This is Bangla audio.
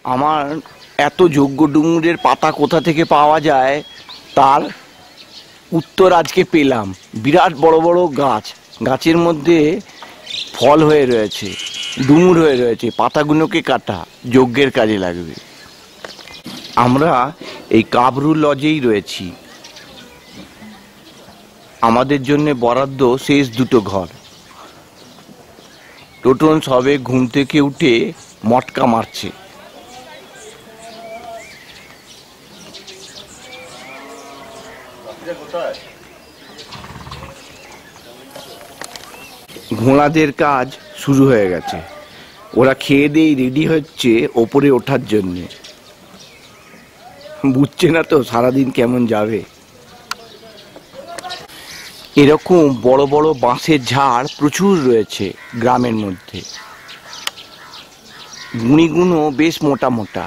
আমার এত যোগ্য ডুমুরের পাতা কোথা থেকে পাওয়া যায় তার উত্তর আজকে পেলাম। বিরাট বড় বড় গাছ, গাছের মধ্যে ফল হয়ে রয়েছে, ডুমুর হয়ে রয়েছে। পাতাগুলোকে কাটা যজ্ঞের কাজে লাগবে। আমরা এই কাবরু লজেই রয়েছি। আমাদের জন্য বরাদ্দ শেষ দুটো ঘর। টোটন সবে ঘুম থেকে উঠে মটকা মারছে। ঘোড়াদের কাজ শুরু হয়ে গেছে। ওরা খেয়ে দিয়ে রেডি হচ্ছে ওপরে ওঠার জন্যে। বুঝছে না তো সারাদিন কেমন যাবে। এরকম বড় বড় বাঁশের ঝাড় প্রচুর রয়েছে গ্রামের মধ্যে। গুঁড়িগুলো বেশ মোটা মোটা।